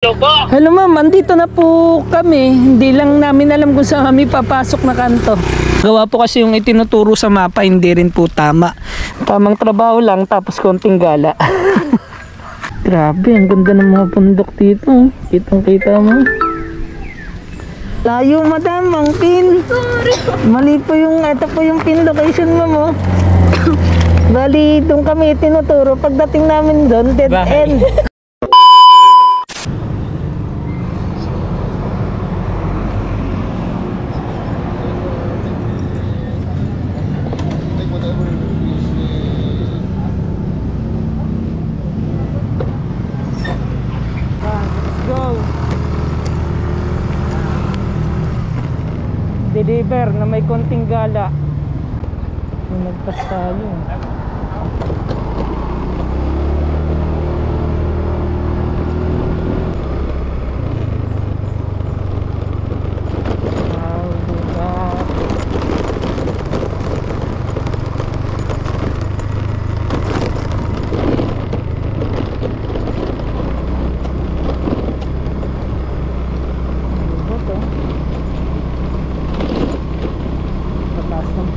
Hello po. Hello ma'am, andito na po kami. Hindi lang namin alam kung saan kami papasok na kanto. Gawa po kasi yung itinuturo sa mapa, hindi rin po tama. Tamang trabaho lang, tapos konting gala. Grabe, ang ganda ng mga bundok dito. Kitang kita mo. Layo madam, ang pin. Mali po yung, ito po yung pin location mo. Bali, doon kami itinuturo. Pagdating namin doon, dead end. Deliver na may konting gala. May nagpas tayo.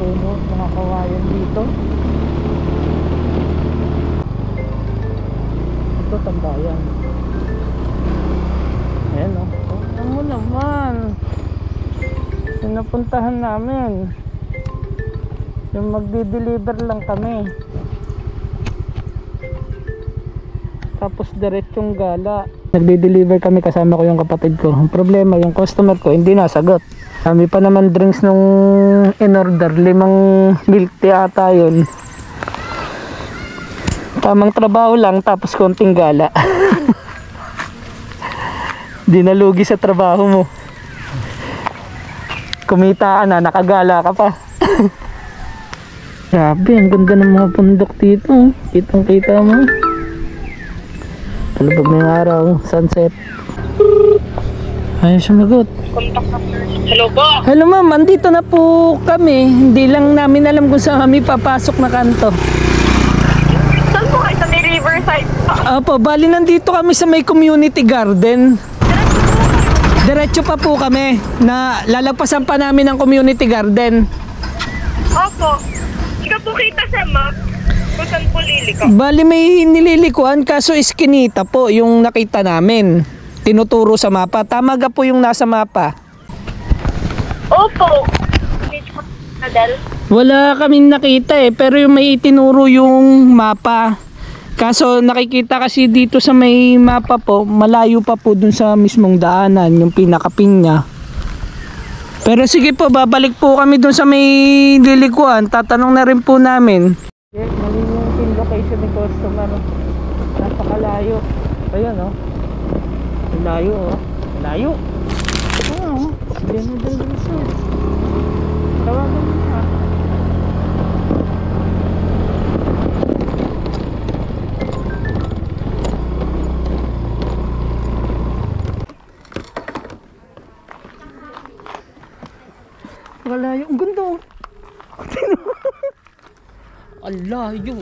Mga kawayan dito. Ito tambayan. Ayan o. Ano mo naman, yung napuntahan namin, yung magdi-deliver lang kami, tapos diretsong gala. Nagdi-deliver kami, kasama ko yung kapatid ko. Ang problema, yung customer ko hindi nasagot. Kami pa naman drinks nung in-order, 5 milk tea ata yun. Tamang trabaho lang, tapos konting gala. Di nalugi sa trabaho mo. Kumita ka na, nakagala ka pa. Grabe, ang ganda ng mga bundok dito. Kitang kita mo. Palabag na yung araw, sunset. Ayun, sumagot. Hello po. Hello ma'am, andito na po kami. Hindi lang namin alam kung saan kami papasok na kanto. Saan po kayo? Sa may Riverside? Opo, bali nandito kami sa may community garden. Diretso pa po kami na lalagpasan pa namin ang community garden. Opo. Hindi ka po kita sa map kung saan po liliko. Bali may nililikuan, kaso iskinita po yung nakita namin. Tinuturo sa mapa. Tama ga po yung nasa mapa. Opo. Adel? Wala kaming nakita pero yung may itinuro yung mapa. Kaso nakikita kasi dito sa may mapa po, malayo pa po dun sa mismong daanan, yung pinakapin niya. Pero sige po, babalik po kami dun sa may lilikuan. Tatanong na rin po namin. Mali yung pin location ni customer. Napakalayo. Ayan o. Layo oh. Layo. Oo. Diyan na din gusto. Tawagan mo na. Layo. Ang ganda oh. Ang layo.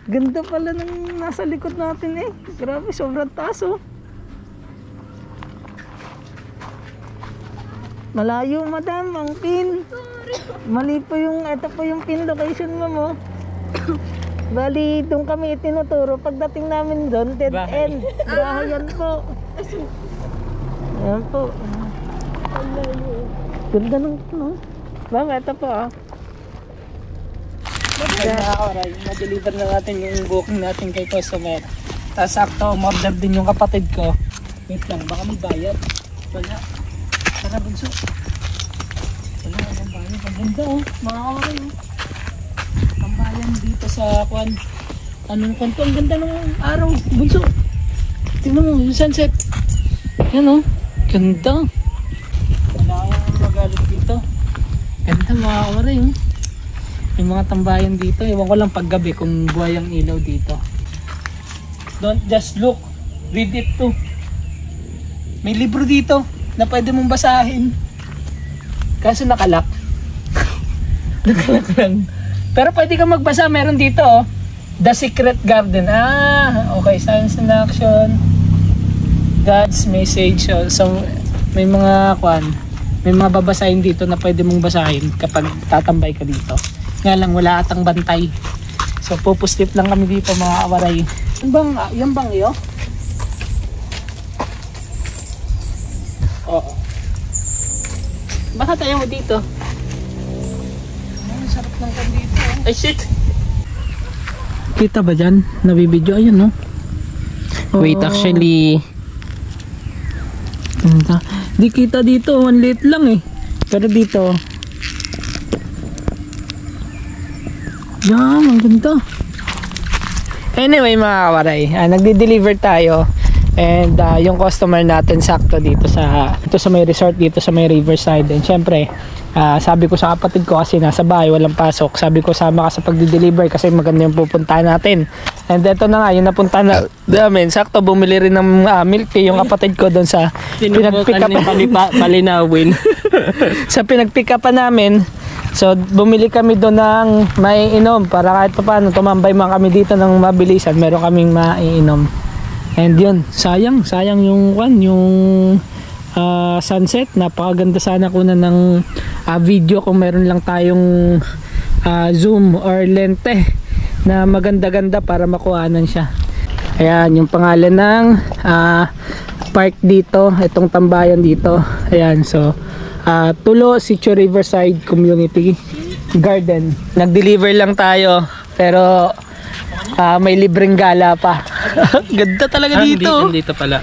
Ganda pala ng nasa likod natin eh. Grabe, sobrang taas oh. Malayo madam, ang pin. Mali po yung, ito po yung pin location mo. Bali, doon kami itinuturo. Pagdating namin doon, dead end. Bahay yan po. Ayan po. Ganda ng no? Bang, ito po ah. Na-deliver na natin yung booking natin kay customer. Tapos sakto, umorder din yung kapatid ko. Wait lang, baka may bayad. Wala. Tara bunso. Wala akong bayan. Ang ganda oh. Mga kawaray oh. Ang bayan dito sa kwan. Anong kanto. Ang ganda ng araw. Bunso. Tingnan mo yung sunset. Yan oh. Ganda. Wala akong magalit dito. Ganda mga kawaray oh. Yung mga tambayan dito. Ewan ko lang paggabi kung buhay ang ilaw dito. Don't just look. Read it too. May libro dito na pwede mong basahin. Kaso nakalak. Nakalak lang. Pero pwede kang magbasa. Meron dito oh. The Secret Garden. Ah, okay. Science in Action. God's message. So may mga may mga babasahin dito na pwede mong basahin kapag tatambay ka dito. Nga lang wala atang bantay. So pupustip lang kami dito mga kawaray. Yan bang iyo? Oo. Baka tayo mo dito. Ay, sarap ng kan dito. Ay shit! Kita ba dyan? Nabibidyo? Ayun no? Wait, actually... Di kita dito. One lit lang eh. Pero dito... Yan, ang ganda. Anyway mga kawaray, nagde-deliver tayo. And yung customer natin sakto dito sa may resort dito sa may Riverside. And syempre, sabi ko sa kapatid ko kasi nasa bahay walang pasok, sabi ko sama ka sa pagde-deliver kasi maganda yung pupuntahan natin. And eto na nga yung napunta na namin, sakto bumili rin ng milk tea yung kapatid ko doon sa pinag-pick up palinawin. sa pinag-pick up namin. So bumili kami doon ng maiinom para kahit paano tumambay man kami dito ng mabilisan, meron kaming maiinom. And yun, sayang yung sunset. Napakaganda sana kunan ng video kung meron lang tayong zoom or lente na maganda-ganda para makuhanan siya. Ayan, yung pangalan ng park dito, itong tambayan dito. Ayan, so Tulo Sitio Riverside Community Garden. Nag-deliver lang tayo pero may libreng gala pa. Ganda talaga dito. Dito pala.